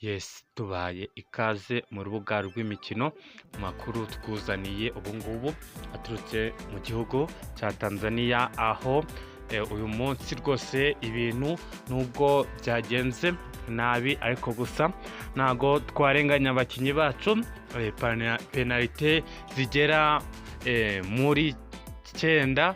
Yes, tubaye ikaze mu rubuga rw'imikino makuru twuzaniye ubungubu aturutse mu gihugu cya Tanzania, aho uyu munsi rwose ibintu nubwo byagenze nabi ariko gusa ntago twarenganya abakinnyi bacu. Penalite zigera muri 9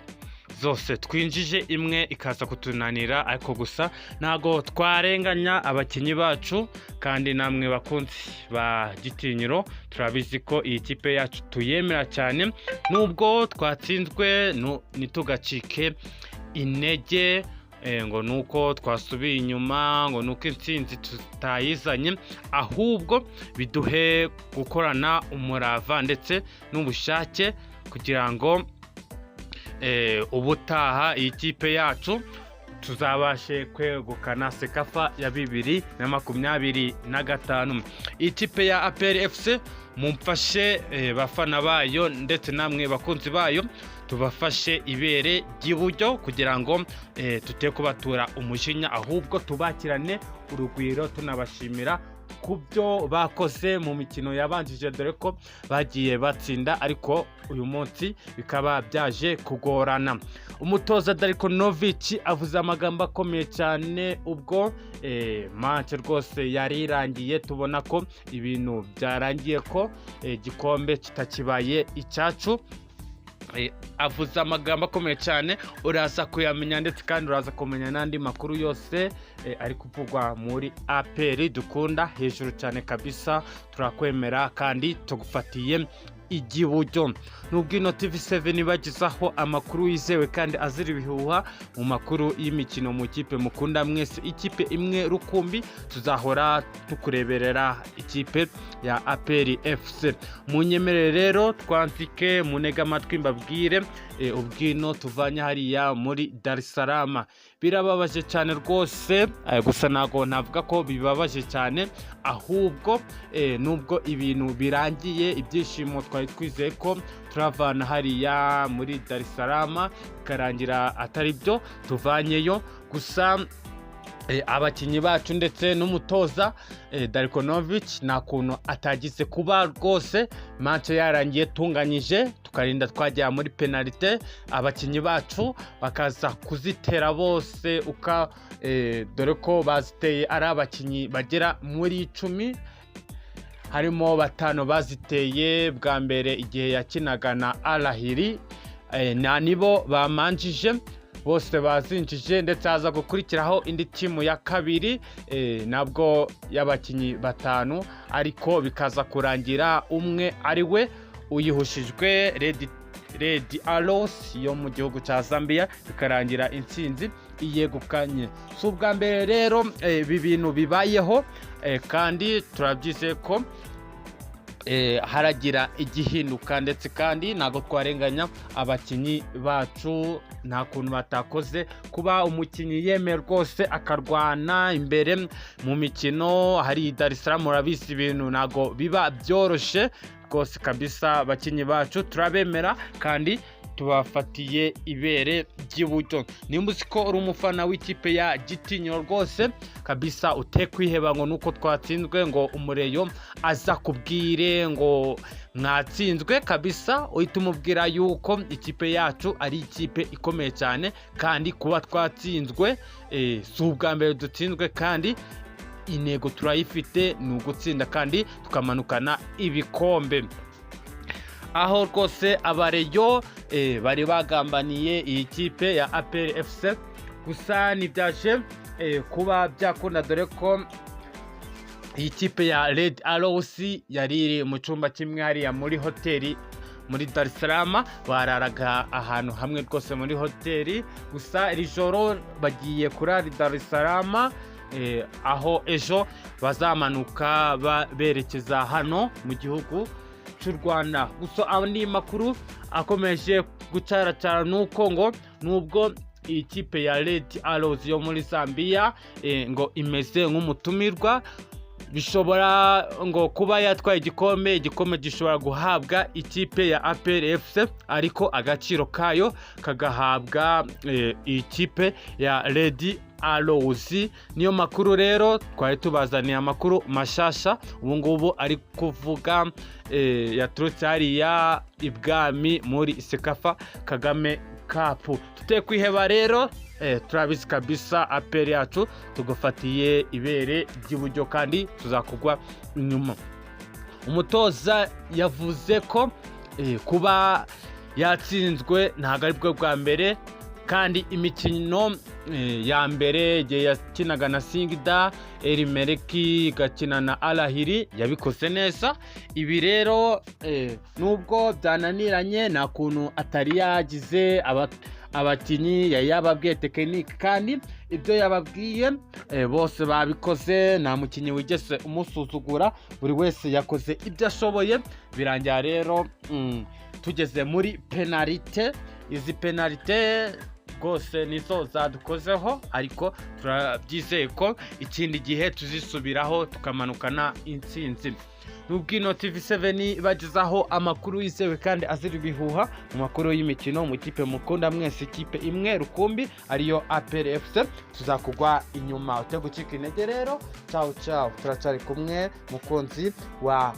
zose twinjije, imwe ikaza kutunanira, ariko gusa ntago twarenganya abakinnyi bacu. Kandi namwe bakunzi ba Gitinyiro, turabizi ko iyi kipe yacu tuyemera cyane, nubwo twatsinzwe nitugacike intege ngo nuko twasubiye inyuma, ngo nuko intsinzi tutayizanye, ahubwo biduhe gukorana umurava ndetse n'ubushake kugira ngo ubutaha iyi kipe yacu tuzabashe kwegukana Sekafa ya 2025. Iyi kipe ya APR FC mumfashe bafana bayo ndetse namwe bakunzi bayo, tubafashe ibere ry'iburyo kugira ngo tute kubatura umujinya, ahubwo tubakirane urugwiro, tunabashimira kubyo bakoze mu mikino yabanjije, dore ko bagiye batsinda ariko uyu munsi bikaba byaje kugorana. Umutoza Darko Novic avuze amagambo akomeye cyane ubwo match rwose yari irangiye, tubona ko ibintu byarangiye, ko igikombe kitakibaye icyacu. Avuze amagambo akomeye cyane, uraza kuyamenya ndetse kandi uraza kumenya n'andi makuru yose ari kuvugwa muri APR dukunda hejuru cyane kabisa. Turakwemera kandi tugufatiye igiburyo. Nubwino TV7 bagizaho amakuru yizewe kandi azira ibihuha mu makuru y'imikino mu kipe mukunda mwese, ikipe imwe rukumbi. Tuzahora tukureberera ikipe ya APR FC. Munyemerere rero twandike munega amatwi mbabwire ubwino tuvanye hariya muri Dar es Salaam. Birababaje cyane rwose, gusa nago navuga ko bibabaje cyane, ahubwo nubwo ibintu birangiye, ibyishimo twari twizeye ko turavana hariya muri Dar es Salaam karangira atari byo tuvanyeyo. Gusa abakinnyi bacu ndetse n'umutoza Darko Novic nta kuntu atagize kuba rwose match yarangiye tunganyije, tukarinda twajya muri penalite, abakinnyi bacu bakaza kuzitera bose dore ko baziteye ari abakinnyi bagera muri 10, harimo 5 baziteye bwa mbere igihe yakinaga na Al Ahly, nibo bamanjije bose bazinjije, ndetse haza gukurikiraho indi timu ya kabiri nabwo y'abakinnyi 5, ariko bikaza kurangira umwe ari we uyihushijwe Red Arrows yo mu gihugu cya Zambia, bikarangira intsinzi iyegukanye. Si ubwa mbere rero ibi bintu bibayeho, kandi turabyize ko haragira igihinduka, ndetse kandi ntago twarenganya abakinnyi bacu. Nta kuntu batakoze kuba umukinnyi yemeye rwose akarwana imbere mu mikino hari Dar es Salaam. Murabizi ibintu ntago biba byoroshye rwose kabisa. Abakinnyi bacu turabemera kandi tubafatiye ibere ry'iburyo. Nimba uzi ko uri umufana w'ikipe ya Gitinyiro rwose kabisa, utekwiheba ngo nuko twatsinzwe ngo umureyo aza kubwire ngo mwatsinzwe kabisa, uhita umubwira yuko ikipe yacu ari ikipe ikomeye cyane, kandi kuba twatsinzwe si ubwa mbere dutsinzwe, kandi intego turayifite ni ugutsinda kandi tukamanukana ibikombe. Aho rwose abareyo bari bagambaniye iyi kipe ya APR FC, gusa ntibyaje kuba byakunda, dore ko iyi kipe ya Red Arrows yari iri mu cyumba kimwe hariya muri hoteli muri Dar es Salaam, bararaga ahantu hamwe rwose muri hoteli. Gusa iri joro bagiye kurara Dar es Salaam, aho ejo bazamanuka berekeza hano mu gihugu cy'u Rwanda. Gusa andi makuru akomeje gucaracara nuko ngo nubwo iyi kipe ya Red Arrows yo muri Zambia ngo imeze nk'umutumirwa, bishobora ngo kuba yatwaye igikombe gishobora guhabwa ikipe ya APR FC, ariko agaciro kayo kagahabwa ikipe ya Red Alozi. Niyo makuru rero twari tubazaniye amakuru mashasha ubu ngubu ari kuvuga yaturutse hariya ibwami muri Sekafa Kagame Cup. Tuteye kwiheba rero turabizi kabisa APR yacu tugufatiye ibere ry'iburyo kandi tuzakugwa inyuma. Umutoza yavuze ko kuba yatsinzwe ntabwo ari bwo bwa mbere, kandi imikino ya mbere igihe yakinaga na Singida Elimeleki igakina na Alahiri yabikoze neza. Ibi rero nubwo byananiranye nta kuntu atari yagize abakinnyi yababwiye tekinike, kandi ibyo yababwiye bose babikoze, nta mukinnyi wigeze umusuzugura, buri wese yakoze ibyo ashoboye. Birangira rero tugeze muri penalite. Izi penalite rwose nizo zadukozeho, ariko turabyizeye ko ikindi gihe tuzisubiraho tukamanukana intsinzi. Nubwino TV7 bagezaho amakuru yizewe kandi azira ibihuha mu makuru y'imikino mu ikipe mukunda mwese, ikipe imwe rukumbi ariyo APR FC. Tuzakugwa inyuma ute gucika intege rero. Ciao ciao, turacari kumwe mukunzi wa